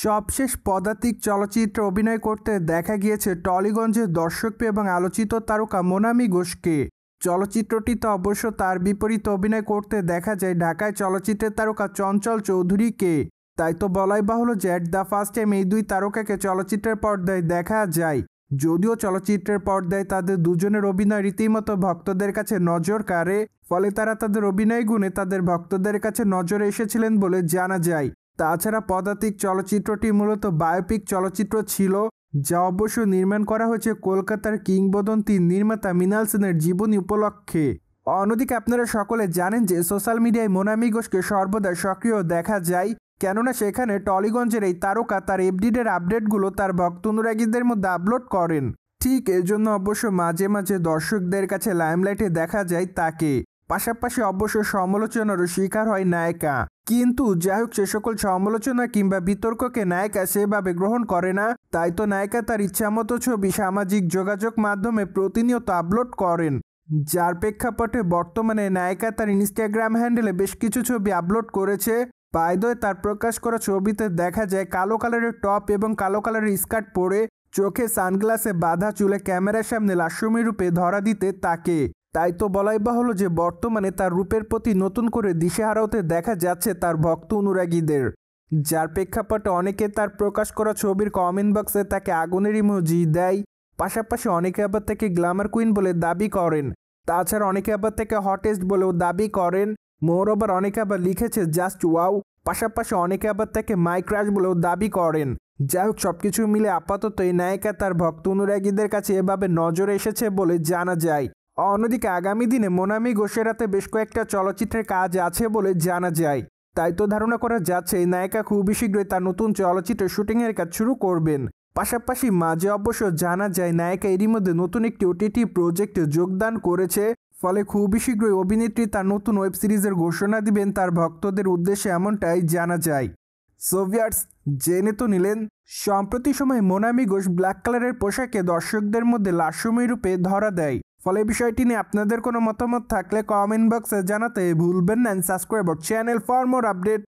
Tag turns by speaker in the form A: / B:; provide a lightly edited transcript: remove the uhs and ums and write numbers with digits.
A: সবশেষ পদাতিক চলচ্চিত্রে অভিনয় করতে দেখা গিয়েছে টলিগঞ্জের দর্শকপ্রিয় এবং আলোচিত তারকা মোনামি ঘোষকে। চলচ্চিত্রটিতে অবশ্য তার বিপরীতে অভিনয় করতে দেখা যায় ঢাকায় চলচ্চিত্রের তারকা চঞ্চল চৌধুরীকে। তাই তো বলাই বাহুল্য যে অ্যাট দ্য ফার্স্ট টাইম এই দুই তারকাকে চলচ্চিত্রের পর্দায় দেখা যায়। যদিও চলচ্চিত্রের পর্দায় তাদের দুজনের অভিনয় রীতিমতো ভক্তদের কাছে নজর কাড়ে, ফলে তারা তাদের অভিনয় গুণে তাদের ভক্তদের কাছে নজরে এসেছিলেন বলে জানা যায়। তাছাড়া পদাতিক চলচ্চিত্রটি মূলত বায়োপিক চলচ্চিত্র ছিল, যা অবশ্য নির্মাণ করা হয়েছে কলকাতার কিংবদন্তি নির্মাতা মৃণাল সেনের জীবনী উপলক্ষে। অন্যদিকে আপনারা সকলে জানেন যে সোশ্যাল মিডিয়ায় মোনামি ঘোষকে সর্বদা সক্রিয় দেখা যায়, কেননা সেখানে টলিগঞ্জের এই তারকা তার এফডিডের আপডেটগুলো তার ভক্ত অনুরাগীদের মধ্যে আপলোড করেন। ঠিক এজন্য অবশ্য মাঝে মাঝে দর্শকদের কাছে লাইমলাইটে দেখা যায় তাকে। পাশাপাশি অবশ্য সমালোচনারও শিকার হয় নায়িকা। কিন্তু যাই হোক, সে সকল সমালোচনা কিংবা বিতর্ককে নায়িকা সেভাবে গ্রহণ করে না। তাই তো নায়িকা তার ইচ্ছামতো ছবি সামাজিক যোগাযোগ মাধ্যমে প্রতিনিয়ত আপলোড করেন, যার প্রেক্ষাপটে বর্তমানে নায়িকা তার ইনস্টাগ্রাম হ্যান্ডেলে বেশ কিছু ছবি আপলোড করেছে। বাই-দ্য-ওয়ে, তার প্রকাশ করা ছবিতে দেখা যায় কালো কালারের টপ এবং কালো কালারের স্কার্ট পরে, চোখে সানগ্লাসে বাঁধা, চুলে ক্যামেরার সামনে লাস্যময়ী রূপে ধরা দিতে তাকে। তাই তো বলাই বাহুল্য যে বর্তমানে তার রূপের প্রতি নতুন করে দিশেহারা হতে দেখা যাচ্ছে তার ভক্ত অনুরাগীদের, যার প্রেক্ষাপটে অনেকে তার প্রকাশ করা ছবির কমেন্ট বক্সে তাকে আগুনের ইমোজি দেয়। পাশাপাশি অনেকে আবার তাকে গ্ল্যামার কুইন বলে দাবি করেন। তাছাড়া অনেকে আবার তাকে হটেস্ট বলেও দাবি করেন। মোরওভার অনেকে আবার লিখেছে জাস্ট ওয়াও। পাশাপাশি অনেকে আবার তাকে মাই ক্রাশ বলেও দাবি করেন। যাই হোক, সবকিছু মিলে আপাতত এই নায়িকা তার ভক্ত অনুরাগীদের কাছে এভাবে নজরে এসেছে বলে জানা যায়। অন্যদিকে আগামী দিনে মোনামি ঘোষের হাতে বেশ কয়েকটা চলচ্চিত্রের কাজ আছে বলে জানা যায়। তাই তো ধারণা করা যাচ্ছে এই নায়িকা খুবই শীঘ্রই তার নতুন চলচ্চিত্রের শুটিংয়ের কাজ শুরু করবেন। পাশাপাশি মাঝে অবশ্য জানা যায় নায়িকা এরই মধ্যে নতুন একটি ওটিটি প্রজেক্টে যোগদান করেছে, ফলে খুবই শীঘ্রই অভিনেত্রী তার নতুন ওয়েব সিরিজের ঘোষণা দিবেন তার ভক্তদের উদ্দেশ্যে, এমনটাই জানা যায়। সো ভিউয়ার্স, জেনে তো নিলেন, সম্প্রতি সময় মোনামি ঘোষ ব্ল্যাক কালারের পোশাকে দর্শকদের মধ্যে লাস্যময়ী রূপে ধরা দেয়। ফলে বিষয়টি নিয়ে আপনাদের কোনো মতামত থাকলে কমেন্ট বক্সে জানাতে ভুলবেন না। Subscribe our channel for more update.